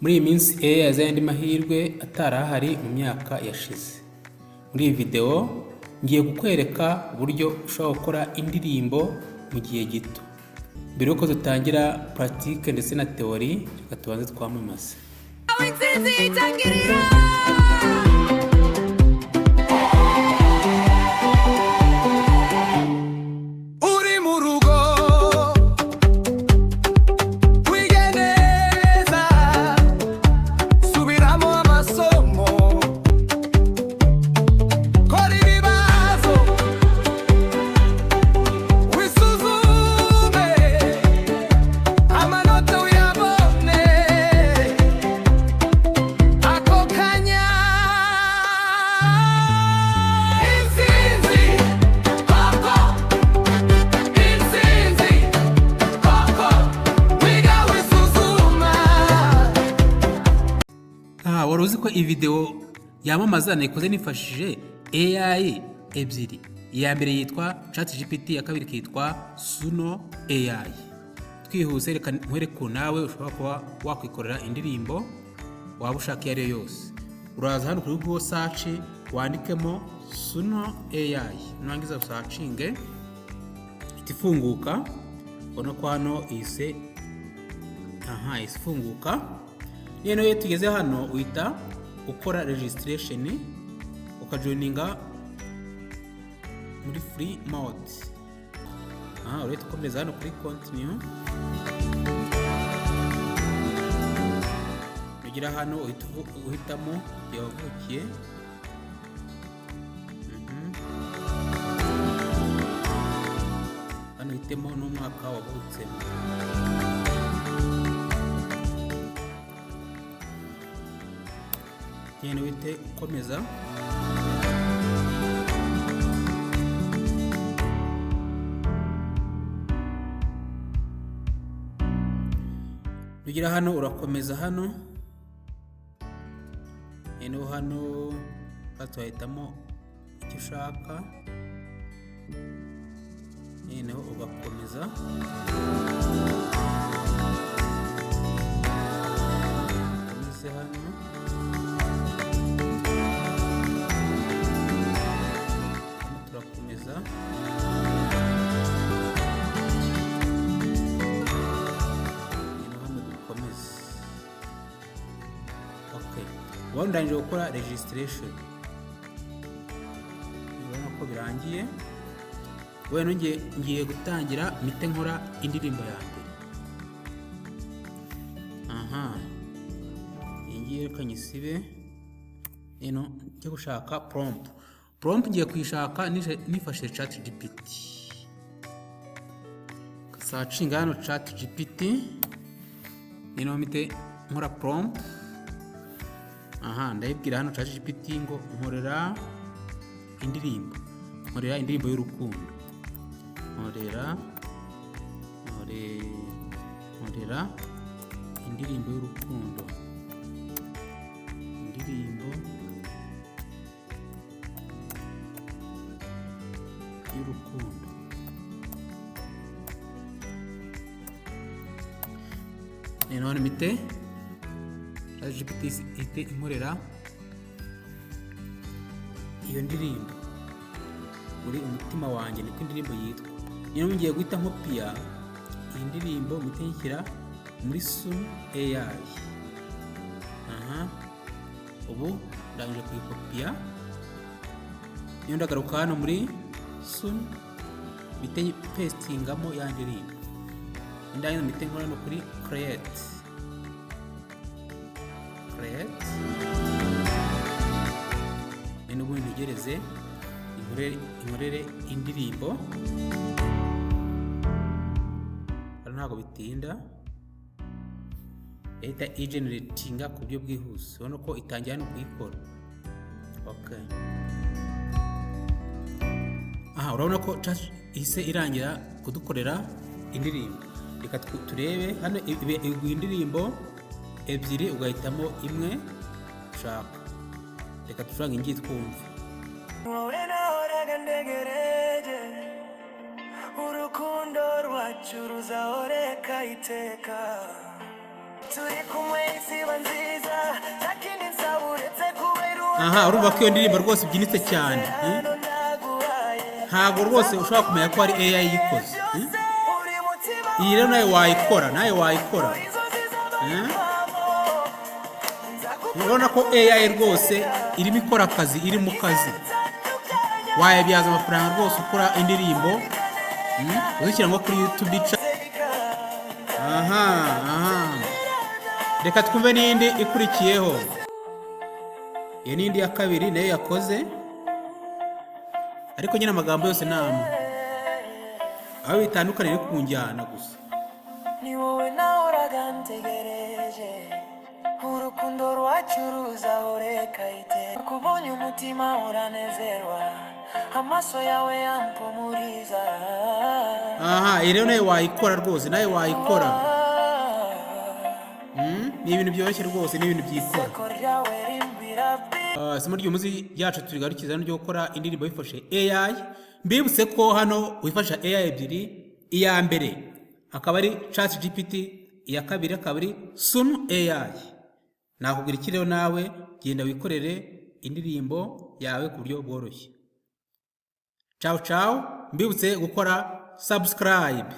Muri iyi minsi AI yazanye andi mahirwe atari ahari mu myaka yashize. Muri iyi video ngiye kukwereka uburyo ushobora gukora indirimbo mu gihe gito. Mbere yuko dutangira pratique ndetse na theory, reka tubanze twamamaze. Wari uzi ko iyi video yamamaza nayikoze nifashishije AI ebyiri. Iya mbere yitwa ChatGPT, ya kabiri kitwa Suno AI. Twihuse reka nkwereke nawe ushobora kuba wakwikorera indirimbo waba ushaka iyo ari yo yose. Uraza hano kuri Google search wandikemo Suno AI, nurangiza usacinge itifunguka. Ubona ko hano ise isifunguka. Niyo iyo tugeze hano uhita ukora registration ukajoininga muri free mode. Urahita ukomeza hano kuri continue. Nugira hano uhitamo yavukiye. Hano uhitemo n'umwaka wavutsemo. Nyine wite ukomeza. Nugira hano urakomeza hano. Nyine hano batwahitamo icyo ushaka. Nyine ugakomeza. Ukomeze hano. Turakomeza. Ndangije gukora registration. Ubona ko birangiye. Weno ngiye gutangira mite nkora indirimbo ya mbere. Ngiye kanyisibe. Ngiye gushaka prompt. Prompt ngiye kuyishaka nifashe ChatGPT. Searching hano ChatGPT. Mite nkora prompt. Ndayibwira hano ChatGPT ngo nkorera indirimbo y'urukundo. Nkorera indirimbo y'urukundo. None mite ChatGPT ite inkorera iyo ndirimbo uri umutima wanjye, niko indirimbo yitwa. Niyo ngiye guhita nkopiya iyi ndirimbo mutekera muri Suno AI. Ubu ndangije kuyikopiya. Niyo ndagaruka hano muri Suno bite pastingamo ya ndirimbo. Ndangije mite nkora no kuri create. Ubu ntegereze inkorere indirimbo. Ntabwo bitinda. Leta igeneratinga ku buryo bwihuse. Ubona ko itangiye hano kuyikora. Urabona ko ihise irangira kudukorera indirimbo. Reka turebe hano iguha indirimbo ebyiri ugahitamo imwe ushaka. Reka tuvuge ngiye twumva. Urukundo rwacu ruzahoreka iteka. aha urumva ko iyo ndirimbo rwose ibyinitse cyane ntabwo rwose ushobora kumenya ko ari AI yikoze iyi rero nawe wayikora urabona ko AI rwose irimo ikora akazi iri mu kazi wayabyaza amafaranga rwose ukora indirimbo uzishyira nko kuri YouTube aha reka twumve n'indi ikurikiyeho iyo n'indi ya kabiri nayo yakoze ariko nyine amagambo yose namwe aho bitandukanye ni ku njyana gusa ni wowe nahoraga ntegereje urukundo rwacuruza ureka ite kubonye umutima uranezerwa amaso yawe yampumuriza aha rero nayo wayikora rwose nayo wayikora ni ibintu byoroshye rwose ni ibintu byikora isomo ry'umuzi ryacu turigarukiza ryo gukora indirimbo bifashe AI mbibutse ko hano wifasha AI ebyiri iya mbere akaba ari ChatGPT iya kabiri akaba ari Suno AI nakubwira iki rero nawe genda wikorere indirimbo yawe ku buryo bworoshye ciao mbibutse gukora subscribe